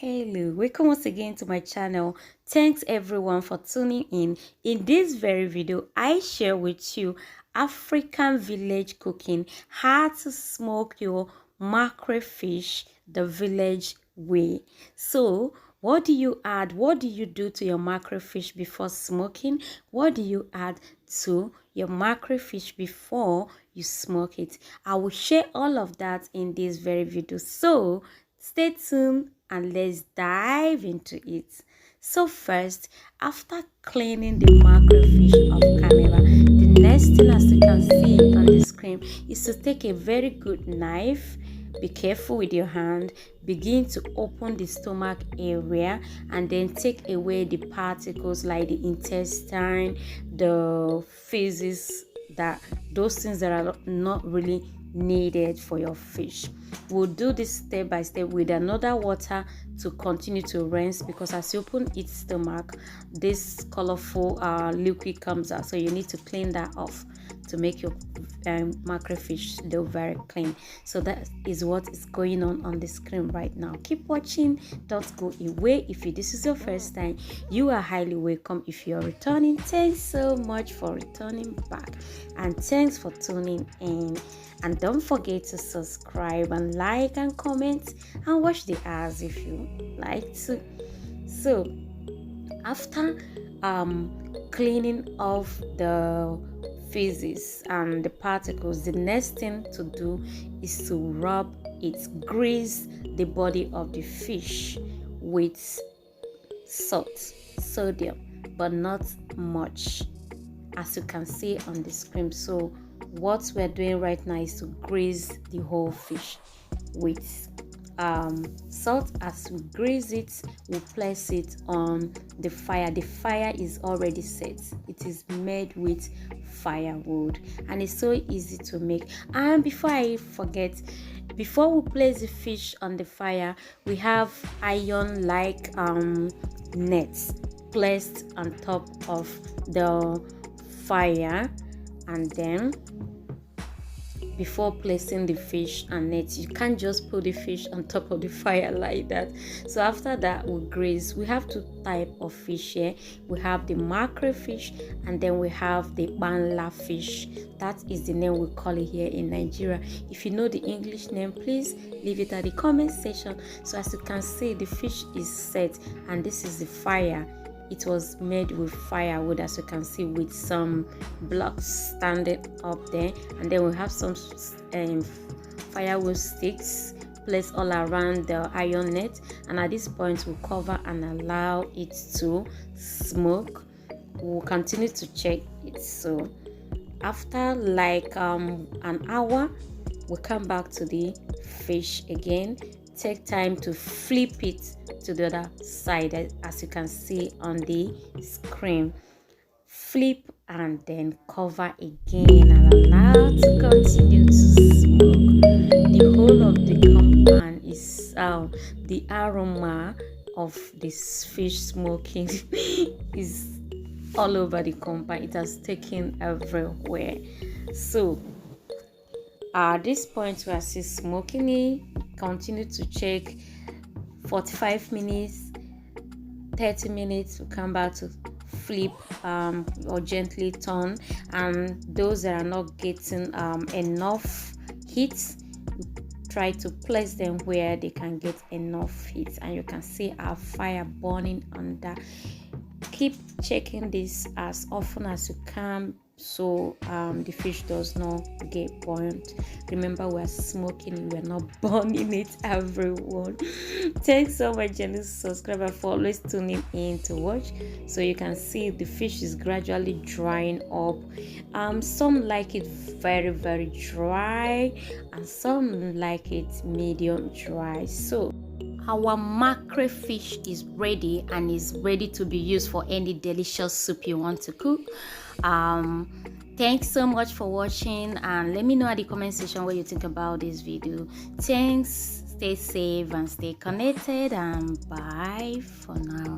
Hello, welcome once again to my channel. Thanks everyone for tuning in. In this very video, I share with you African village cooking, how to smoke your mackerel fish the village way. So what do you add? What do you do to your mackerel fish before smoking? What do you add to your mackerel fish before you smoke it? I will share all of that in this very video. So stay tuned and let's dive into it. So first, after cleaning the mackerel fish off camera, the next thing, as you can see on the screen, is to take a very good knife. Be careful with your hand. Begin to open the stomach area and then take away the particles like the intestine, the feces, those things that are not really needed for your fish. We'll do this step by step with another water to continue to rinse, because as you open its stomach, this colorful liquid comes out, so you need to clean that off to make your mackerel fish look very clean. So that is what is going on the screen right now. Keep watching, don't go away. If this is your first time, you are highly welcome. If you're returning, thanks so much for returning back, and thanks for tuning in. And don't forget to subscribe and like and comment and watch the ads if you like to. So after cleaning off the feces and the particles, the next thing to do is to rub it, grease the body of the fish with salt, sodium, but not much, as you can see on the screen. So what we're doing right now is to grease the whole fish with salt. As we grease it, we place it on the fire. The fire is already set. It is made with firewood and it's so easy to make. And before I forget, before we place the fish on the fire, we have iron like nets placed on top of the fire. And then before placing the fish and net, you can't just put the fish on top of the fire like that. So after that, we grease. We have two types of fish here. We have the mackerel fish and then we have the banla fish. That is the name we call it here in Nigeria. If you know the English name, please leave it at the comment section. So as you can see, the fish is set and this is the fire. It was made with firewood, as you can see, with some blocks standing up there, and then we have some firewood sticks placed all around the iron net. And at this point, we'll cover and allow it to smoke. We'll continue to check it. So after like an hour, we'll come back to the fish again. Take time to flip it to the other side, as you can see on the screen. Flip and then cover again and allow to continue to smoke. The whole of the compound is the aroma of this fish smoking is all over the compound. It has taken everywhere. So at this point, we are still smoking it. Continue to check. 45 minutes, 30 minutes, we come back to flip or gently turn. And those that are not getting enough heat, try to place them where they can get enough heat. And you can see our fire burning under. Keep checking this as often as you can, so the fish does not get burnt. Remember, we're smoking, we're not burning it, everyone. Thanks so much, gentle subscriber, for always tuning in to watch. So you can see the fish is gradually drying up. Some like it very dry and some like it medium dry. So our mackerel fish is ready and is ready to be used for any delicious soup you want to cook. Thanks so much for watching, and let me know at the comment section what you think about this video. Thanks, stay safe and stay connected, and bye for now.